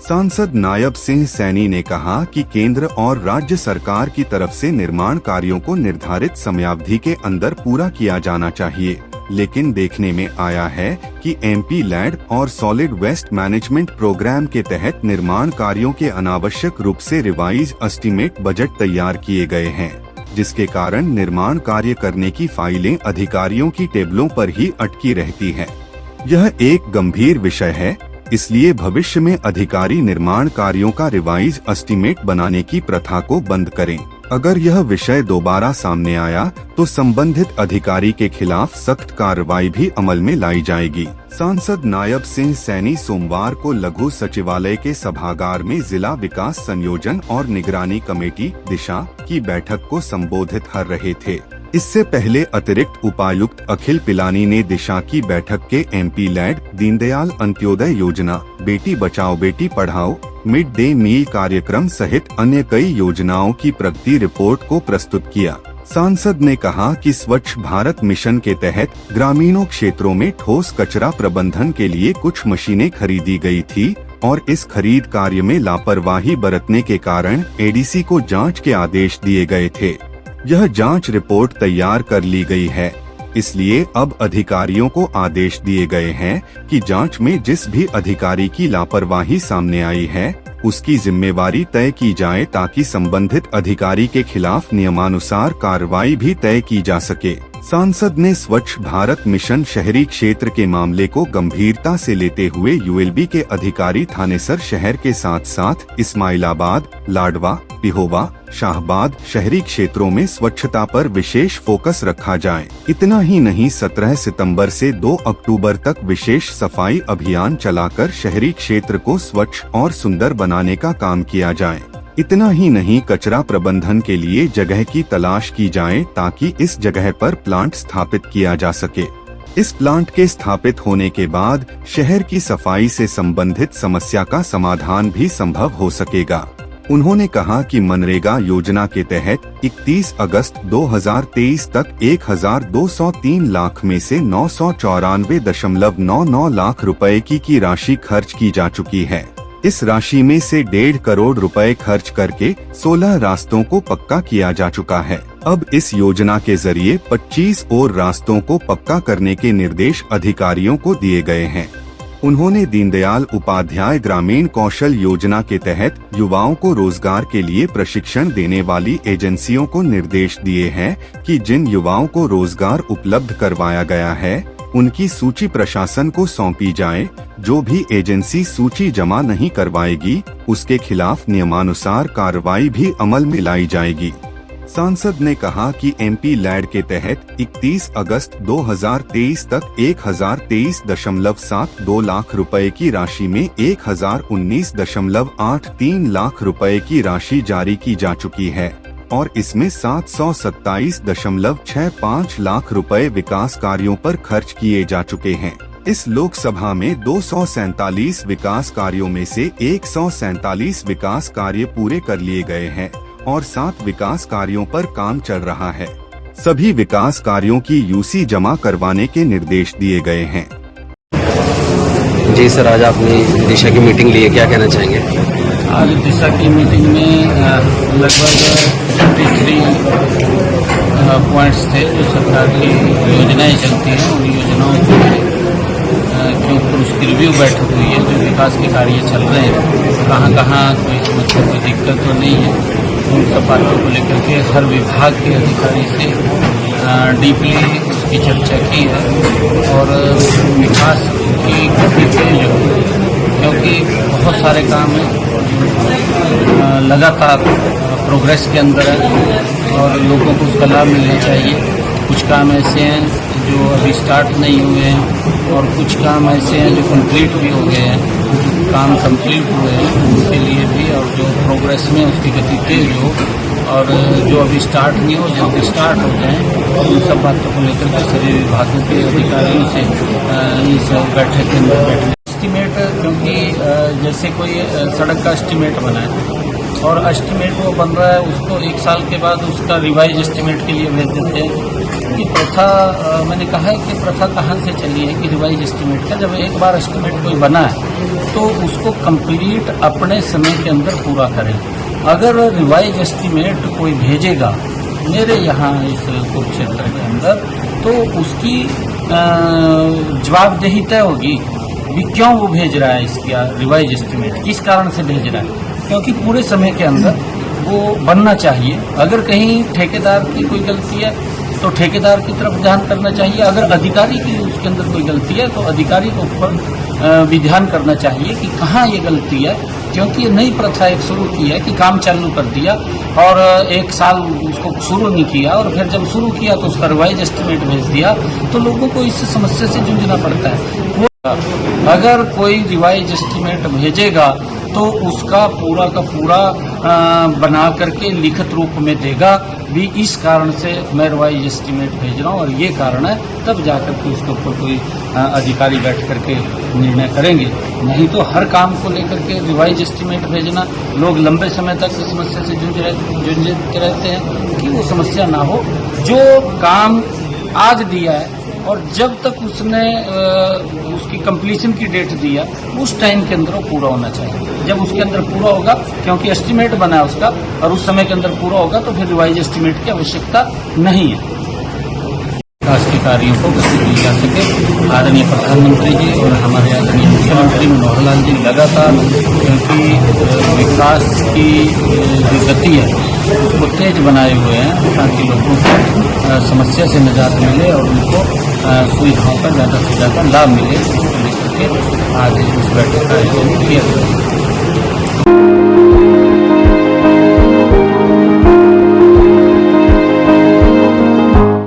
सांसद नायब सिंह सैनी ने कहा कि केंद्र और राज्य सरकार की तरफ से निर्माण कार्यों को निर्धारित समयावधि के अंदर पूरा किया जाना चाहिए, लेकिन देखने में आया है कि एमपी लैंड और सॉलिड वेस्ट मैनेजमेंट प्रोग्राम के तहत निर्माण कार्यों के अनावश्यक रूप से रिवाइज एस्टीमेट बजट तैयार किए गए हैं, जिसके कारण निर्माण कार्य करने की फाइलें अधिकारियों की टेबलों पर ही अटकी रहती हैं। यह एक गंभीर विषय है, इसलिए भविष्य में अधिकारी निर्माण कार्यों का रिवाइज एस्टीमेट बनाने की प्रथा को बंद करें। अगर यह विषय दोबारा सामने आया तो संबंधित अधिकारी के खिलाफ सख्त कार्रवाई भी अमल में लाई जाएगी। सांसद नायब सिंह सैनी सोमवार को लघु सचिवालय के सभागार में जिला विकास संयोजन और निगरानी कमेटी दिशा की बैठक को संबोधित कर रहे थे। इससे पहले अतिरिक्त उपायुक्त अखिल पिलानी ने दिशा की बैठक के एमपी लैंड, दीनदयाल अंत्योदय योजना, Beti Bachao Beti Padhao, mid day meal कार्यक्रम सहित अन्य कई योजनाओं की प्रगति रिपोर्ट को प्रस्तुत किया। सांसद ने कहा कि स्वच्छ भारत मिशन के तहत ग्रामीणों क्षेत्रों में ठोस कचरा प्रबंधन के लिए कुछ मशीनें खरीदी गई थी और इस खरीद कार्य में लापरवाही बरतने के कारण एडीसी को जांच के आदेश दिए गए थे। यह जांच रिपोर्ट तैयार कर ली गई है, इसलिए अब अधिकारियों को आदेश दिए गए हैं कि जांच में जिस भी अधिकारी की लापरवाही सामने आई है उसकी जिम्मेवारी तय की जाए, ताकि संबंधित अधिकारी के खिलाफ नियमानुसार कार्रवाई भी तय की जा सके। सांसद ने स्वच्छ भारत मिशन शहरी क्षेत्र के मामले को गंभीरता से लेते हुए यूएलबी के अधिकारी थानेसर शहर के साथ साथ इस्माइलाबाद, लाडवा, पिहोवा, शाहबाद शहरी क्षेत्रों में स्वच्छता पर विशेष फोकस रखा जाए। इतना ही नहीं, 17 सितंबर से 2 अक्टूबर तक विशेष सफाई अभियान चलाकर शहरी क्षेत्र को स्वच्छ और सुंदर बनाने का काम किया जाए। इतना ही नहीं, कचरा प्रबंधन के लिए जगह की तलाश की जाए ताकि इस जगह पर प्लांट स्थापित किया जा सके। इस प्लांट के स्थापित होने के बाद शहर की सफाई से संबंधित समस्या का समाधान भी संभव हो सकेगा। उन्होंने कहा कि मनरेगा योजना के तहत 31 अगस्त 2023 तक 1203 लाख में से 994.99 लाख रुपए की राशि खर्च की जा चुकी है। इस राशि में से 1.5 करोड़ रुपए खर्च करके 16 रास्तों को पक्का किया जा चुका है। अब इस योजना के जरिए 25 और रास्तों को पक्का करने के निर्देश अधिकारियों को दिए गए हैं। उन्होंने दीनदयाल उपाध्याय ग्रामीण कौशल योजना के तहत युवाओं को रोजगार के लिए प्रशिक्षण देने वाली एजेंसियों को निर्देश दिए हैं कि जिन युवाओं को रोजगार उपलब्ध करवाया गया है उनकी सूची प्रशासन को सौंपी जाए। जो भी एजेंसी सूची जमा नहीं करवाएगी उसके खिलाफ नियमानुसार कार्रवाई भी अमल में लाई जाएगी। सांसद ने कहा कि एमपी लैंड के तहत 31 अगस्त 2023 तक 1023.72 लाख रुपए की राशि में 1019.83 लाख रुपए की राशि जारी की जा चुकी है और इसमें 727.65 लाख रुपए विकास कार्यों पर खर्च किए जा चुके हैं। इस लोकसभा में 247 विकास कार्यों में से 147 विकास कार्य पूरे कर लिए गए हैं और 7 विकास कार्यों पर काम चल रहा है। सभी विकास कार्यों की यूसी जमा करवाने के निर्देश दिए गए हैं। जी सर, आज आपने दिशा की मीटिंग ली है, क्या कहना चाहेंगे? आज दिशा की मीटिंग में लगभग 53 पॉइंट्स थे जो सरकार की योजनाएं चलती हैं, उन योजनाओं के ऊपर उसकी रिव्यू बैठक हुई है। जो विकास के कार्य चल रहे हैं, कहाँ कोई समस्या कोई दिक्कत तो नहीं है, उन सब बातों को लेकर के हर विभाग के अधिकारी से डीपली उसकी चर्चा की है और विकास की गति तेज हो, क्योंकि बहुत सारे काम हैं लगातार प्रोग्रेस के अंदर है और लोगों को उसका लाभ मिलना चाहिए। कुछ काम ऐसे हैं जो अभी स्टार्ट नहीं हुए हैं और कुछ काम ऐसे हैं जो कंप्लीट भी हो गए हैं। काम कंप्लीट हुए हैं उनके लिए भी, और जो प्रोग्रेस में उसकी गति तेज हो और जो अभी स्टार्ट नहीं हो जल्दी स्टार्ट हो जाए, उन सब बातों को लेकर के सभी विभागों के अधिकारियों से इस बैठक के अंदर बैठने एस्टीमेट, क्योंकि जैसे कोई सड़क का एस्टीमेट बना है और एस्टीमेट वो बन रहा है, उसको 1 साल के बाद उसका रिवाइज एस्टीमेट के लिए भेज देते हैं। कि प्रथा मैंने कहा है कि प्रथा कहाँ से चली है कि रिवाइज एस्टीमेट का, जब एक बार एस्टीमेट कोई बना है तो उसको कंप्लीट अपने समय के अंदर पूरा करें। अगर रिवाइज एस्टीमेट कोई भेजेगा मेरे यहाँ इस कुरुक्षेत्र के अंदर तो उसकी जवाबदेही तय होगी भी क्यों वो भेज रहा है इसका रिवाइज एस्टीमेट, किस कारण से भेज रहा है, क्योंकि पूरे समय के अंदर वो बनना चाहिए। अगर कहीं ठेकेदार की कोई गलती है तो ठेकेदार की तरफ ध्यान करना चाहिए, अगर अधिकारी की उसके अंदर कोई गलती है तो अधिकारी को ऊपर भी ध्यान करना चाहिए कि कहाँ ये गलती है, क्योंकि ये नई प्रथा एक शुरू की है कि काम चालू कर दिया और एक साल उसको शुरू नहीं किया और फिर जब शुरू किया तो उसका रिवाइज एस्टीमेट भेज दिया, तो लोगों को इस समस्या से जूझना पड़ता है। अगर कोई रिवाइज एस्टीमेट भेजेगा तो उसका पूरा का पूरा बना करके लिखित रूप में देगा भी इस कारण से मैं रिवाइज एस्टीमेट भेज रहा हूँ और ये कारण है, तब जाकर के उसके ऊपर कोई अधिकारी बैठ करके निर्णय करेंगे। नहीं तो हर काम को लेकर के रिवाइज एस्टीमेट भेजना, लोग लंबे समय तक इस समस्या से जूझते रहते हैं कि वो समस्या ना हो। जो काम आज दिया है और जब तक उसने उसकी कंप्लीशन की डेट दिया उस टाइम के अंदर वो पूरा होना चाहिए। जब उसके अंदर पूरा होगा, क्योंकि एस्टीमेट बना है उसका, और उस समय के अंदर पूरा होगा तो फिर रिवाइज एस्टीमेट की आवश्यकता नहीं है। विकास के कार्यों को गति दी जा सके। आदरणीय प्रधानमंत्री जी और हमारे आदरणीय मुख्यमंत्री मनोहर लाल जी लगातार क्योंकि विकास की जो गति है उसको तेज बनाए हुए हैं ताकि लोगों को समस्या से निजात मिले और उनको सुविधाओं का ज़्यादा से ज़्यादा लाभ मिले। इसको लेकर के आज उस बैठक का आयोजन किया गया।